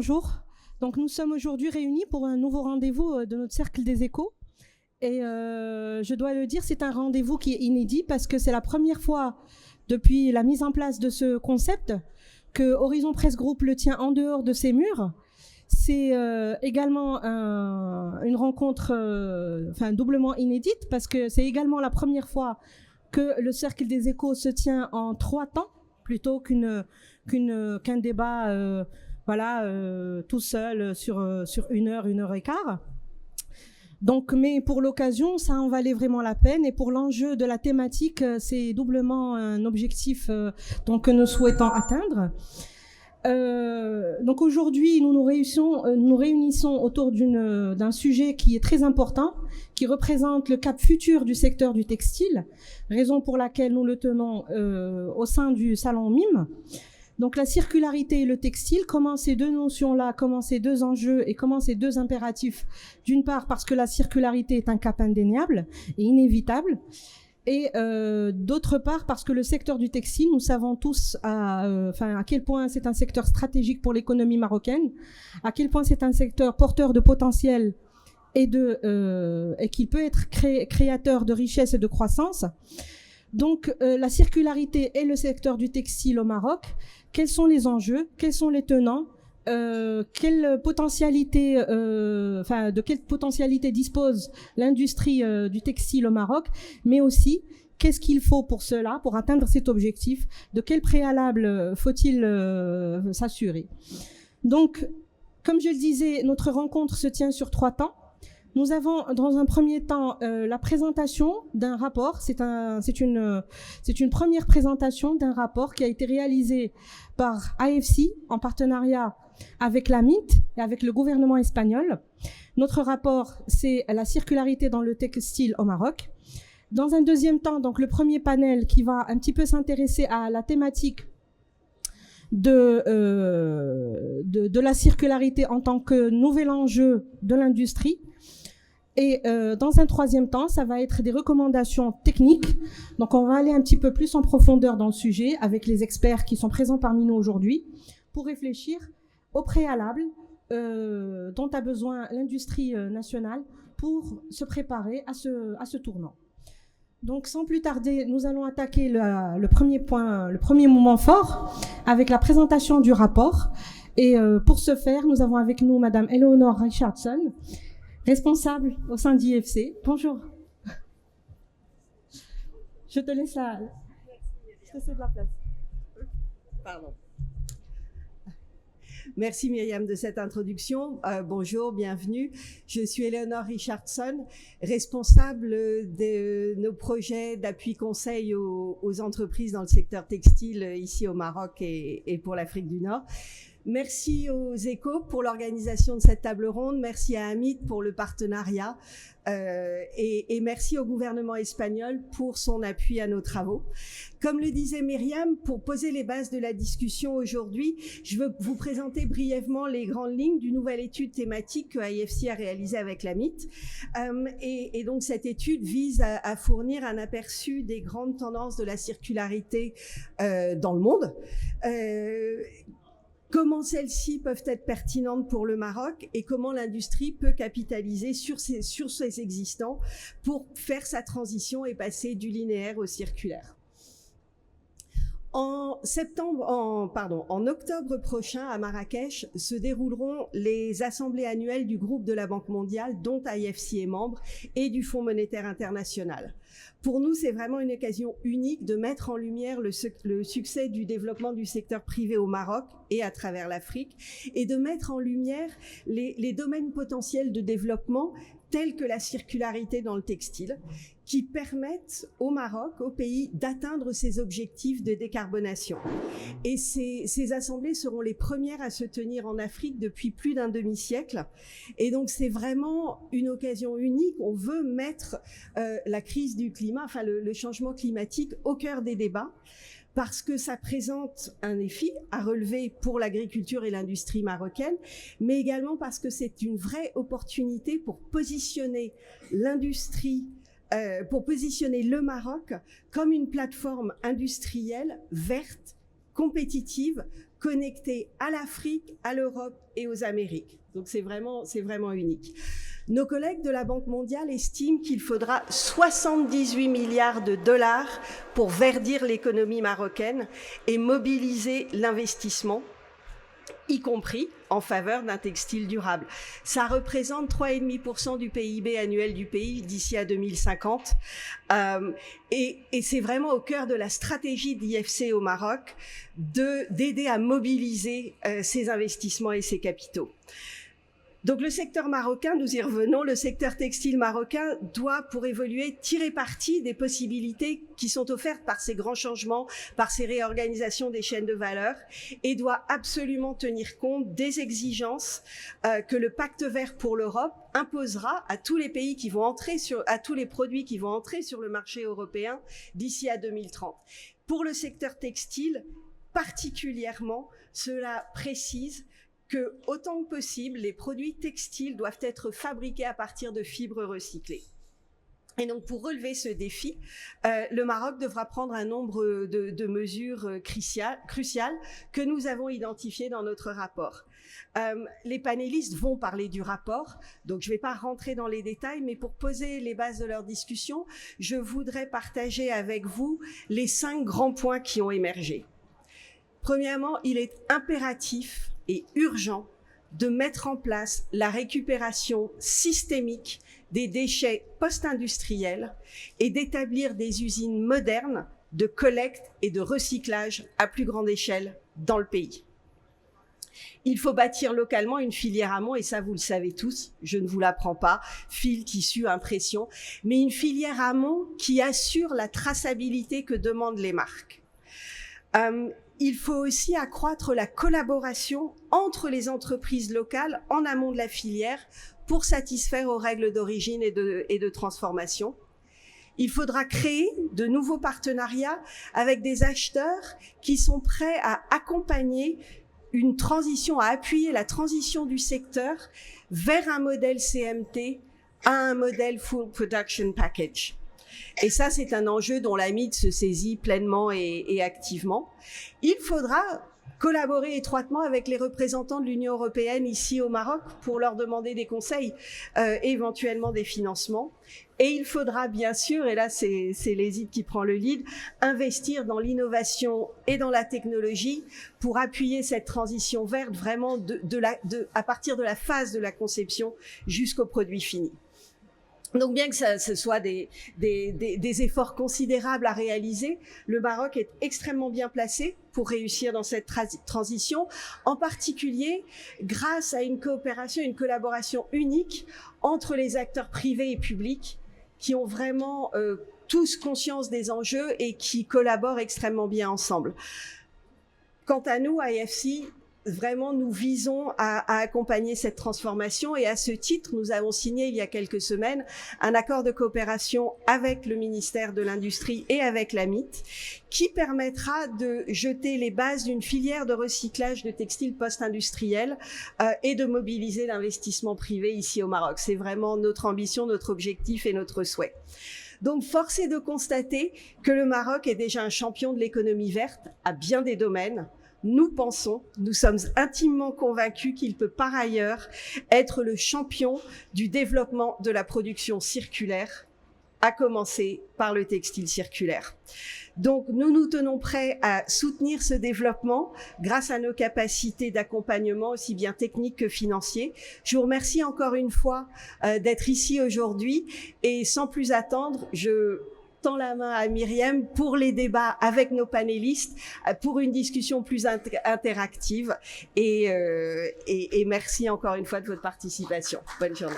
Bonjour. Donc nous sommes aujourd'hui réunis pour un nouveau rendez-vous de notre Cercle des Échos. Et je dois le dire, c'est un rendez-vous qui est inédit parce que c'est la première fois depuis la mise en place de ce concept que Horizon Presse Group le tient en dehors de ses murs. C'est également une rencontre doublement inédite parce que c'est également la première fois que le Cercle des Échos se tient en 3 temps plutôt qu'un débat tout seul sur 1 heure et quart. Donc, mais pour l'occasion, ça en valait vraiment la peine. Et pour l'enjeu de la thématique, c'est doublement un objectif que nous souhaitons atteindre. Donc aujourd'hui, nous nous réunissons autour d'un sujet qui est très important, qui représente le cap futur du secteur du textile, raison pour laquelle nous le tenons au sein du salon MIM. Donc la circularité et le textile, comment ces deux notions-là, comment ces deux enjeux et comment ces deux impératifs, d'une part parce que la circularité est un cap indéniable et inévitable, et d'autre part parce que le secteur du textile, nous savons tous à quel point c'est un secteur stratégique pour l'économie marocaine, à quel point c'est un secteur porteur de potentiel et qu'il peut être créateur de richesse et de croissance. Donc la circularité et le secteur du textile au Maroc, quels sont les enjeux, quels sont les tenants, de quelle potentialité dispose l'industrie du textile au Maroc, mais aussi qu'est-ce qu'il faut pour cela, pour atteindre cet objectif, de quel préalable faut-il s'assurer. Donc, comme je le disais, notre rencontre se tient sur 3 temps. Nous avons dans un premier temps la présentation d'un rapport. C'est une première présentation d'un rapport qui a été réalisé par AFC en partenariat avec la MINT et avec le gouvernement espagnol. Notre rapport, c'est la circularité dans le textile au Maroc. Dans un deuxième temps, donc le premier panel qui va un petit peu s'intéresser à la thématique de la circularité en tant que nouvel enjeu de l'industrie. Et dans un troisième temps, ça va être des recommandations techniques. Donc, on va aller un petit peu plus en profondeur dans le sujet avec les experts qui sont présents parmi nous aujourd'hui pour réfléchir au préalable dont a besoin l'industrie nationale pour se préparer à ce tournant. Donc, sans plus tarder, nous allons attaquer le premier moment fort avec la présentation du rapport. Et pour ce faire, nous avons avec nous Madame Eleonore Richardson, responsable au sein d'IFC. Bonjour. Je te laisse la place. Pardon. Merci Myriam de cette introduction. Bonjour, bienvenue. Je suis Eleonore Richardson, responsable de nos projets d'appui conseil aux entreprises dans le secteur textile ici au Maroc et pour l'Afrique du Nord. Merci aux Échos pour l'organisation de cette table ronde, merci à Amit pour le partenariat et merci au gouvernement espagnol pour son appui à nos travaux. Comme le disait Myriam, pour poser les bases de la discussion aujourd'hui, je veux vous présenter brièvement les grandes lignes d'une nouvelle étude thématique que AFC a réalisée avec l'Amit. Et donc cette étude vise à fournir un aperçu des grandes tendances de la circularité dans le monde. Comment celles-ci peuvent être pertinentes pour le Maroc et comment l'industrie peut capitaliser sur ses existants pour faire sa transition et passer du linéaire au circulaire. En octobre prochain, à Marrakech, se dérouleront les assemblées annuelles du groupe de la Banque mondiale, dont AFC est membre, et du Fonds monétaire international. Pour nous, c'est vraiment une occasion unique de mettre en lumière le succès du développement du secteur privé au Maroc et à travers l'Afrique, et de mettre en lumière les domaines potentiels de développement tels que la circularité dans le textile, qui permettent au Maroc, au pays, d'atteindre ses objectifs de décarbonation. Et ces assemblées seront les premières à se tenir en Afrique depuis plus d'un demi-siècle. Et donc, c'est vraiment une occasion unique. On veut mettre la crise du climat, enfin le changement climatique, au cœur des débats, parce que ça présente un défi à relever pour l'agriculture et l'industrie marocaine, mais également parce que c'est une vraie opportunité pour positionner l'industrie, pour positionner le Maroc comme une plateforme industrielle verte, compétitive, connectée à l'Afrique, à l'Europe et aux Amériques. Donc c'est vraiment unique. Nos collègues de la Banque mondiale estiment qu'il faudra 78 milliards de dollars pour verdir l'économie marocaine et mobiliser l'investissement, y compris en faveur d'un textile durable. Ça représente 3,5% du PIB annuel du pays d'ici à 2050. Et c'est vraiment au cœur de la stratégie d'IFC au Maroc d'aider à mobiliser ces investissements et ces capitaux. Donc le secteur marocain, nous y revenons, le secteur textile marocain doit, pour évoluer, tirer parti des possibilités qui sont offertes par ces grands changements, par ces réorganisations des chaînes de valeur, et doit absolument tenir compte des exigences que le Pacte vert pour l'Europe imposera à tous les pays qui vont entrer à tous les produits qui vont entrer sur le marché européen d'ici à 2030. Pour le secteur textile, particulièrement, cela précise que, autant que possible, les produits textiles doivent être fabriqués à partir de fibres recyclées. Et donc, pour relever ce défi, le Maroc devra prendre un nombre de mesures cruciales que nous avons identifiées dans notre rapport. Les panélistes vont parler du rapport, donc je ne vais pas rentrer dans les détails, mais pour poser les bases de leur discussion, je voudrais partager avec vous les 5 grands points qui ont émergé. Premièrement, il est impératif et urgent de mettre en place la récupération systémique des déchets post-industriels et d'établir des usines modernes de collecte et de recyclage à plus grande échelle dans le pays. Il faut bâtir localement une filière amont, et ça vous le savez tous, je ne vous l'apprends pas, fil, tissu, impression, mais une filière amont qui assure la traçabilité que demandent les marques. Il faut aussi accroître la collaboration entre les entreprises locales en amont de la filière pour satisfaire aux règles d'origine et de transformation. Il faudra créer de nouveaux partenariats avec des acheteurs qui sont prêts à accompagner une transition, à appuyer la transition du secteur vers un modèle CMT à un modèle Full Production Package. Et ça, c'est un enjeu dont l'AMID se saisit pleinement et activement. Il faudra collaborer étroitement avec les représentants de l'Union européenne ici au Maroc pour leur demander des conseils, éventuellement des financements. Et il faudra bien sûr, et là c'est l'ESID qui prend le lead, investir dans l'innovation et dans la technologie pour appuyer cette transition verte vraiment à partir de la phase de la conception jusqu'au produit fini. Donc bien que ce soit des efforts considérables à réaliser, le Maroc est extrêmement bien placé pour réussir dans cette transition, en particulier grâce à une coopération, une collaboration unique entre les acteurs privés et publics qui ont vraiment tous conscience des enjeux et qui collaborent extrêmement bien ensemble. Quant à nous, à IFC, vraiment, nous visons à accompagner cette transformation et à ce titre, nous avons signé il y a quelques semaines un accord de coopération avec le ministère de l'Industrie et avec l'AMIT qui permettra de jeter les bases d'une filière de recyclage de textiles post-industriels et de mobiliser l'investissement privé ici au Maroc. C'est vraiment notre ambition, notre objectif et notre souhait. Donc, force est de constater que le Maroc est déjà un champion de l'économie verte à bien des domaines. Nous sommes intimement convaincus qu'il peut par ailleurs être le champion du développement de la production circulaire, à commencer par le textile circulaire. Donc, nous nous tenons prêts à soutenir ce développement grâce à nos capacités d'accompagnement aussi bien techniques que financiers. Je vous remercie encore une fois d'être ici aujourd'hui et sans plus attendre, je tends la main à Myriam pour les débats avec nos panélistes, pour une discussion plus interactive et merci encore une fois de votre participation. Bonne journée.